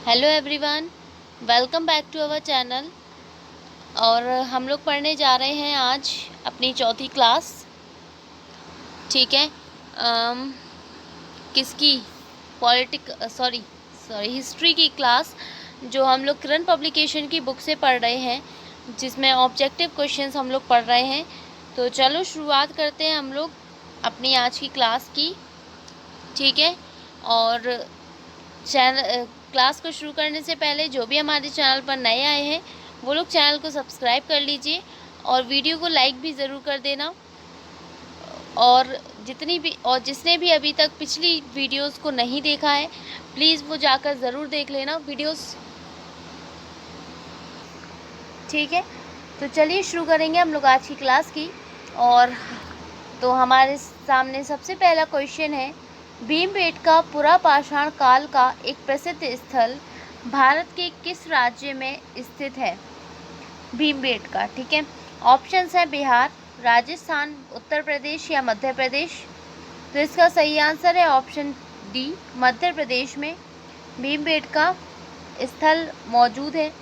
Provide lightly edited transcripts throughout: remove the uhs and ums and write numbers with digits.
Hello everyone, welcome back to our channel. और हम लोग पढ़ने जा रहे हैं आज अपनी चौथी क्लास। ठीक है। किसकी? हिस्ट्री की क्लास, जो हम लोग किरण पब्लिकेशन की बुक से पढ़ रहे हैं, जिसमें ऑब्जेक्टिव क्वेश्चंस हम लोग पढ़ रहे हैं। तो चलो शुरुआत करते हैं हम लोग अपनी आज की क्लास की। ठीक है। और क्लास को शुरू करने से पहले जो भी हमारे चैनल पर नए आए हैं वो लोग चैनल को सब्सक्राइब कर लीजिए और वीडियो को लाइक भी ज़रूर कर देना। और जिसने भी अभी तक पिछली वीडियोस को नहीं देखा है, प्लीज़ वो जाकर ज़रूर देख लेना वीडियोस। ठीक है, तो चलिए शुरू करेंगे हम लोग आज की क्लास की। और तो हमारे सामने सबसे पहला क्वेश्चन है, भीमबेटका पुरापाषाण काल का एक प्रसिद्ध स्थल भारत के किस राज्य में स्थित है? भीमबेटका। ठीक है। ऑप्शंस है बिहार, राजस्थान, उत्तर प्रदेश या मध्य प्रदेश। तो इसका सही आंसर है ऑप्शन डी, मध्य प्रदेश में भीमबेटका स्थल मौजूद है।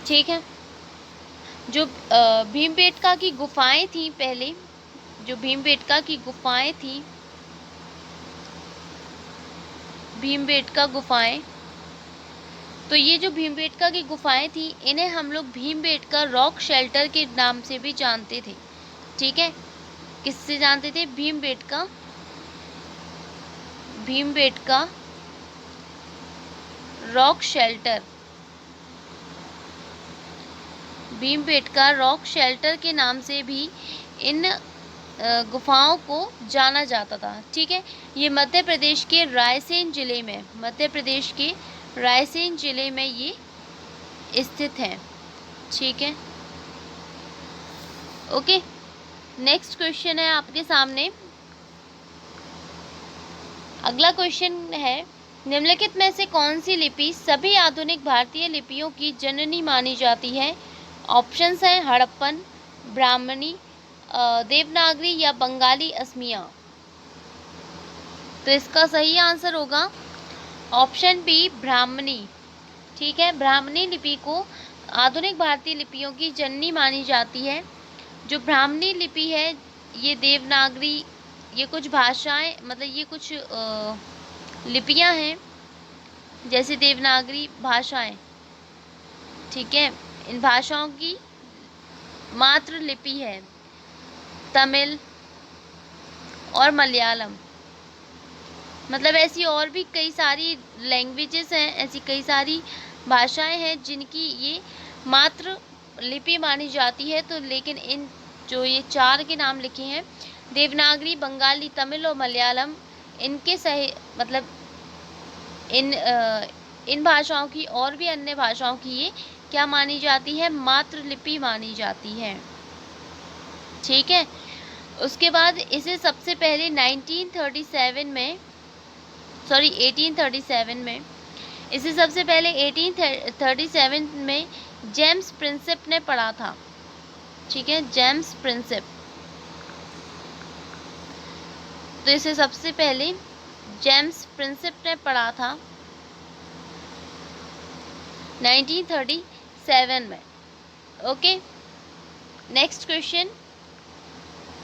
ठीक है। जो भीमबेटका की गुफाएं थी, पहले जो भीमबेटका की गुफाएं थी, भीमबेटका गुफाएं, तो ये जो भीमबेटका की गुफाएं थी, इन्हें हम लोग भीमबेटका रॉक शेल्टर के नाम से भी जानते थे। ठीक है। किससे जानते थे? Bhimbetka rock shelter. Bhimbetka rock shelter के नाम से भी इन गुफाओं को जाना जाता था। ठीक है। ये मध्य प्रदेश के रायसेन जिले में ये स्थित है। ठीक है। ओके, नेक्स्ट क्वेश्चन है आपके सामने। अगला क्वेश्चन है, निम्नलिखित में से कौन सी लिपि सभी आधुनिक भारतीय लिपियों की जननी मानी जाती है? ऑप्शंस हैं हड़प्पन, ब्राह्मणी, देवनागरी या बंगाली असमिया। तो इसका सही आंसर होगा ऑप्शन बी, ब्राह्मणी। ठीक है। ब्राह्मणी लिपि को आधुनिक भारतीय लिपियों की जननी मानी जाती है। जो ब्राह्मणी लिपि है, ये देवनागरी, ये कुछ भाषाएं, मतलब ये कुछ लिपियां हैं, जैसे देवनागरी भाषाएं। ठीक है। इन भाषाओं की मातृ लिपि है तमिल और मलयालम। मतलब ऐसी और भी कई सारी लैंग्वेजेस हैं, ऐसी कई सारी भाषाएं हैं जिनकी ये मातृ लिपि मानी जाती है। तो लेकिन इन जो ये चार के नाम लिखे हैं, देवनागरी, बंगाली, तमिल और मलयालम, इनके सही मतलब इन भाषाओं की और भी अन्य भाषाओं की ये क्या मानी जाती है? मातृलिपि मानी जाती है। ठीक है। उसके बाद इसे सबसे पहले 1837 में इसे सबसे पहले 1837 में जेम्स प्रिंसेप ने पढ़ा था। ठीक है, जेम्स प्रिंसेप। तो इसे सबसे पहले जेम्स प्रिंसेप ने पढ़ा था 1937 में। ओके, नेक्स्ट क्वेश्चन,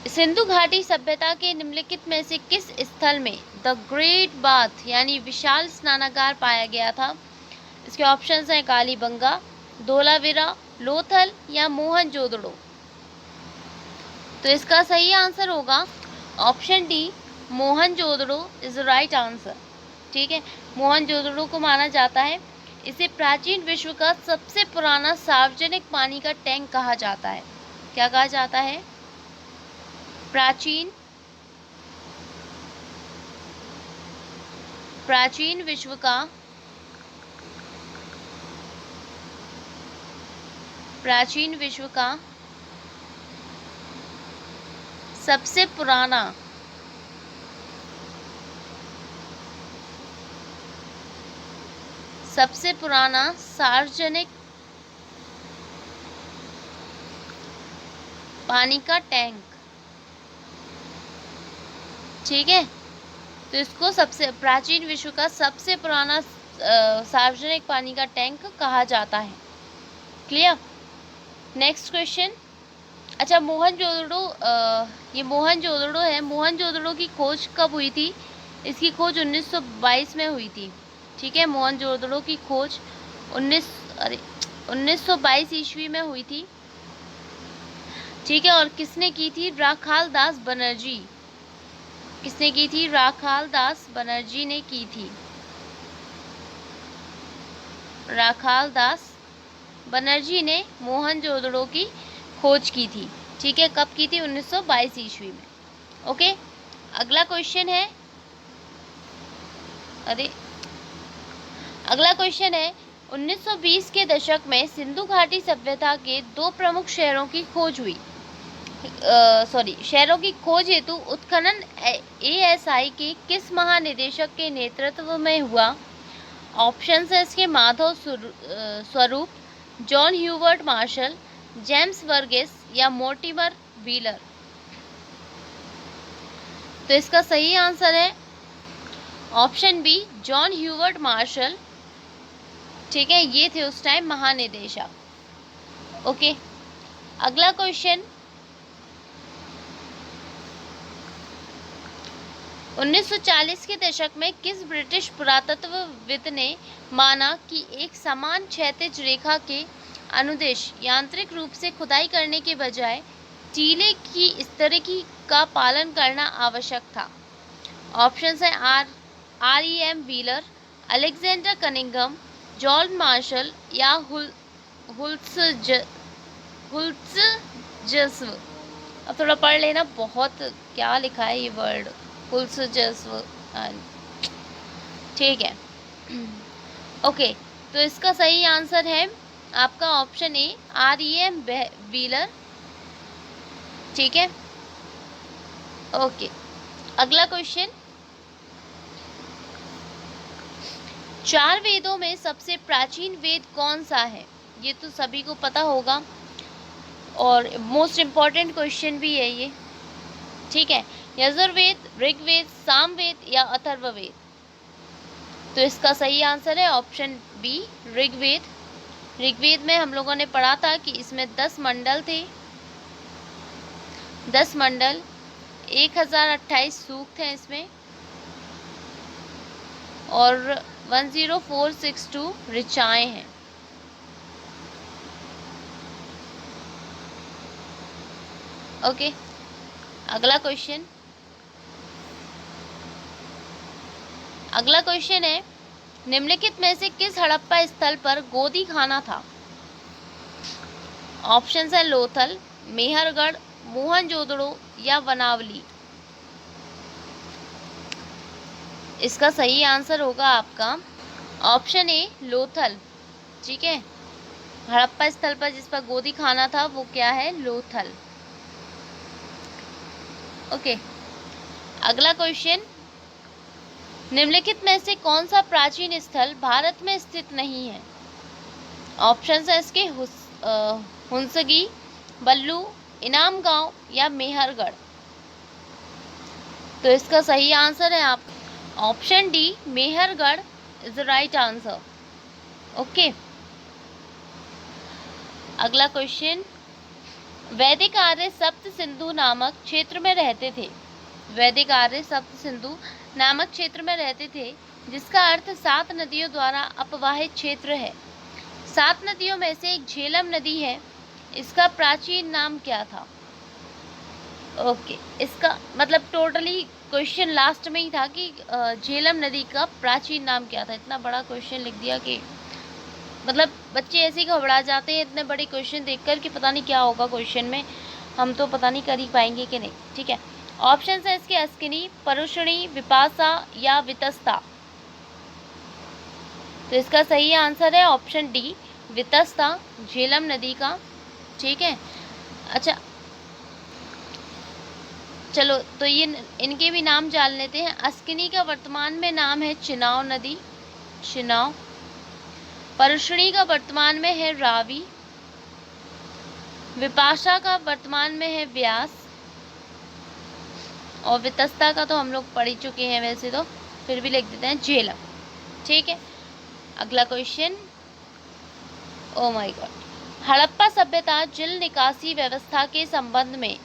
सिंधु घाटी सभ्यता के निम्नलिखित में से किस स्थल में द ग्रेट बाथ यानी विशाल स्नानागार पाया गया था? इसके ऑप्शंस हैं कालीबंगा, धोलावीरा, लोथल या मोहनजोदड़ो। तो इसका सही आंसर होगा option D, Mohenjodaro is the right answer. ठीक है। मोहनजोदड़ो को माना जाता है, इसे प्राचीन विश्व का सबसे पुराना सार्वजनिक पानी का टैंक कहा जाता है। क्या कहा जाता है? प्राचीन विश्व का सबसे पुराना सार्वजनिक पानी का टैंक। ठीक है। तो इसको सबसे प्राचीन विश्व का सबसे पुराना सार्वजनिक पानी का टैंक कहा जाता है। क्लियर। Next question. अच्छा, मोहनजोदड़ो, ये मोहनजोदड़ो है, मोहनजोदड़ो की खोज कब हुई थी? इसकी खोज 1922 में हुई थी। ठीक है, मोहनजोदड़ो की खोज 1922 ईस्वी में हुई थी। ठीक है, और किसने की थी? राखाल दास बनर्जी। किसने की थी? राखाल दास बनर्जी ने की थी। राखाल दास बनर्जी ने मोहनजोदड़ो की खोज की थी। ठीक है, कब की थी? 1922 ईस्वी में। ओके, अगला क्वेश्चन है, अगला क्वेश्चन है 1920 के दशक में सिंधु घाटी सभ्यता के दो प्रमुख शहरों की खोज हुई। शहरों की खोज हेतु उत्खनन ASI के किस महानिदेशक के नेतृत्व में हुआ? ऑप्शन है इसके Madhav Swarup, John Hubert Marshall, James वर्गेस या मोर्टिमर व्हीलर। तो इसका सही आंसर है option B, John Hubert Marshall. ठीक है, ये थे उस टाइम महानिदेशक। ओके, अगला क्वेश्चन 1940 के दशक में किस ब्रिटिश पुरातत्वविद ने माना कि एक समान क्षैतिज रेखा के अनुदेश यांत्रिक रूप से खुदाई करने के बजाय टीले की स्तरीकी का पालन करना आवश्यक था? ऑप्शंस हैं REM wheeler, Alexander Cunningham, John Marshall या हुल्त्ज़जस्व। अब थोड़ा पढ़ लेना, बहुत क्या लिखा है ये वर्ड, हुल्त्ज़जस्व। ठीक है, ओके, तो इसका सही आंसर है आपका ऑप्शन ए, REM व्हीलर। ठीक है, ओके, अगला क्वेश्चन। चार वेदों में सबसे प्राचीन वेद कौन सा है? ये तो सभी को पता होगा और मोस्ट इम्पॉर्टेंट क्वेश्चन भी है ये। ठीक है, यजुर्वेद, ऋग्वेद, सामवेद या अथर्ववेद। तो इसका सही आंसर है ऑप्शन बी, ऋग्वेद। ऋग्वेद में हम लोगों ने पढ़ा था कि इसमें 10 मंडल थे, 10 मंडल, 1028 सूक्त हैं इसमें और 10462 ऋचाएं हैं। ओके, अगला क्वेश्चन। अगला क्वेश्चन है निम्नलिखित में से किस हड़प्पा स्थल पर गोदी खाना था? ऑप्शंस है लोथल, मेहरगढ़, मोहनजोदड़ो या वनावली। इसका सही आंसर होगा आपका ऑप्शन ए, लोथल। ठीक है, हड़प्पा स्थल पर जिस पर गोदी खाना था वो क्या है? लोथल। ओके, अगला क्वेश्चन। निम्नलिखित में से कौन सा प्राचीन स्थल भारत में स्थित नहीं है? ऑप्शंस है इसके हुंसगी, बल्लू, इनाम गांव या मेहरगढ़। तो इसका सही आंसर है आप option D, Mehrgarh is the right answer. Okay, अगला क्वेश्चन। वैदिक आर्य सप्त सिंधु नामक क्षेत्र में रहते थे। वैदिक आर्य सप्त सिंधु नामक क्षेत्र में रहते थे, जिसका अर्थ 7 नदियों द्वारा अपवाहित क्षेत्र है। 7 नदियों में से एक झेलम नदी है, इसका प्राचीन नाम क्या था? ओके, इसका मतलब टोटली क्वेश्चन लास्ट में ही था कि झेलम नदी का प्राचीन नाम क्या था। इतना बड़ा क्वेश्चन लिख दिया कि मतलब बच्चे ऐसे ही घबरा जाते हैं इतने बड़े क्वेश्चन देखकर कि पता नहीं क्या होगा क्वेश्चन में, हम तो पता नहीं कर ही पाएंगे कि नहीं। ठीक है, ऑप्शन है इसके अस्किनी, परुषणी, विपासा या वितस्ता। तो इसका सही आंसर है ऑप्शन डी, वितस्ता, झेलम नदी का। ठीक है, अच्छा चलो तो ये इनके भी नाम जान लेते हैं। अस्किनी का वर्तमान में नाम है चिनाव नदी, चिनाव। परुषणी का वर्तमान में है रावी। विपाशा का वर्तमान में है व्यास और वितस्ता का तो हम लोग पढ़ ही चुके हैं वैसे तो, फिर भी लिख देते हैं झेलम। ठीक है, अगला question, oh my God. Harappa सभ्यता जल निकासी व्यवस्था के संबंध में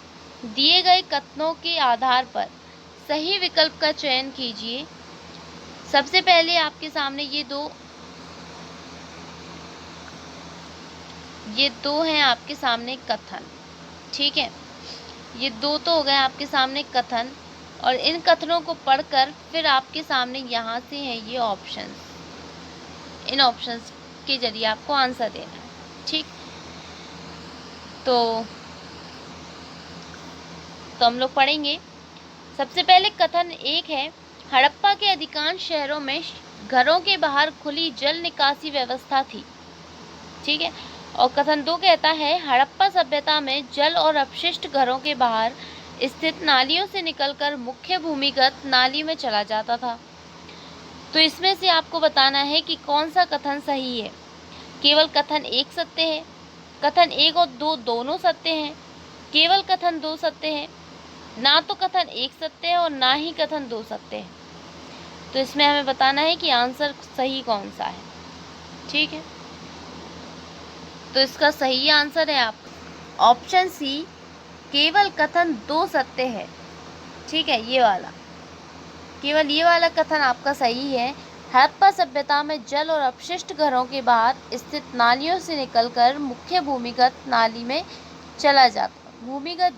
दिए गए कथनों के आधार पर सही विकल्प का चयन कीजिए। सबसे पहले आपके सामने ये दो हैं आपके सामने कथन, ठीक है। ये दो तो हो गए आपके सामने कथन, और इन कथनों को पढ़कर फिर आपके सामने यहाँ से हैं ये ऑप्शंस। इन ऑप्शंस के जरिए आपको आंसर देना है, ठीक। तो हम लोग पढ़ेंगे। सबसे पहले कथन 1 है, हड़प्पा के अधिकांश शहरों में घरों के बाहर खुली जल निकासी व्यवस्था थी, ठीक है। और कथन 2 कहता है, हड़प्पा सभ्यता में जल और अपशिष्ट घरों के बाहर स्थित नालियों से निकलकर मुख्य भूमिगत नाली में चला जाता था। तो इसमें से आपको बताना है कि कौन सा कथन सही है। केवल कथन 1 सत्य है, कथन 1 और 2 दोनों सत्य हैं, केवल कथन 2 सत्य है, ना तो कथन 1 सत्य है और ना ही कथन 2 सत्य है। तो इसमें हमें बताना है कि आंसर सही कौन सा है, ठीक है। तो इसका सही आंसर है आप ऑप्शन सी, केवल कथन 2 सत्य है, ठीक है। ये वाला, केवल ये वाला कथन आपका सही है। हड़प्पा सभ्यता में जल और अपशिष्ट घरों के बाहर स्थित नालियों से निकलकर मुख्य भूमिगत नाली में चला जाता। भूमिगत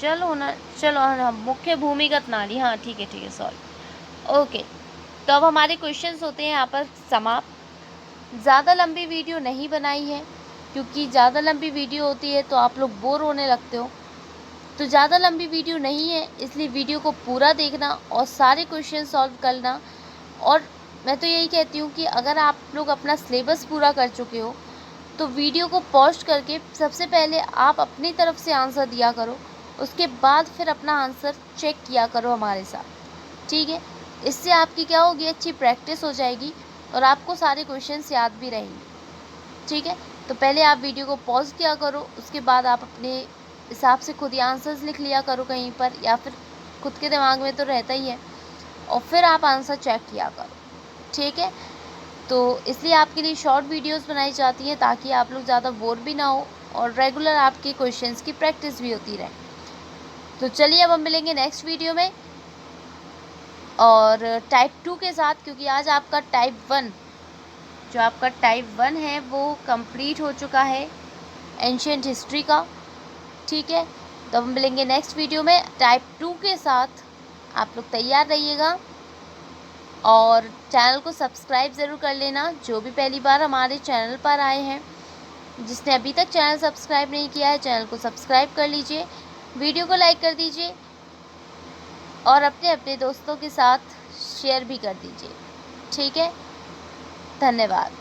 जल होना, चलो हाँ, मुख्य भूमिगत नाली, हाँ ठीक है सॉरी, ओके। तो अब हमारे क्वेश्चंस होते हैं यहाँ पर समाप्त। ज़्यादा लंबी वीडियो नहीं बनाई है, क्योंकि ज़्यादा लंबी वीडियो होती है तो आप लोग बोर होने लगते हो। तो ज़्यादा लंबी वीडियो नहीं है, इसलिए वीडियो को पूरा देखना और सारे क्वेश्चन सॉल्व करना। और मैं तो यही कहती हूँ कि अगर आप लोग अपना सिलेबस पूरा कर चुके हो तो वीडियो को पॉज करके सबसे पहले आप अपनी तरफ से आंसर दिया करो, उसके बाद फिर अपना आंसर चेक किया करो हमारे साथ, ठीक है। इससे आपकी क्या होगी, अच्छी प्रैक्टिस हो जाएगी और आपको सारे क्वेश्चंस याद भी रहेंगे, ठीक है। तो पहले आप वीडियो को पॉज किया करो, उसके बाद आप अपने हिसाब से खुद ही आंसर्स लिख लिया करो कहीं पर, या फिर खुद के दिमाग में तो रहता ही है, और फिर आप आंसर चेक किया करो, ठीक है। तो इसलिए आपके लिए शॉर्ट वीडियोस बनाई जाती हैं ताकि आप लोग ज़्यादा बोर भी ना हो और रेगुलर आपके क्वेश्चंस की प्रैक्टिस भी होती रहे। तो चलिए अब हम मिलेंगे नेक्स्ट वीडियो में और टाइप 2 के साथ, क्योंकि आज आपका टाइप 1, जो आपका टाइप 1 है वो कंप्लीट हो चुका है एंशिएंट हिस्ट्री का, ठीक है। तो हम मिलेंगे नेक्स्ट वीडियो में टाइप 2 के साथ। आप लोग तैयार रहिएगा और चैनल को सब्सक्राइब ज़रूर कर लेना। जो भी पहली बार हमारे चैनल पर आए हैं, जिसने अभी तक चैनल सब्सक्राइब नहीं किया है, चैनल को सब्सक्राइब कर लीजिए, वीडियो को लाइक कर दीजिए और अपने अपने दोस्तों के साथ शेयर भी कर दीजिए, ठीक है। धन्यवाद।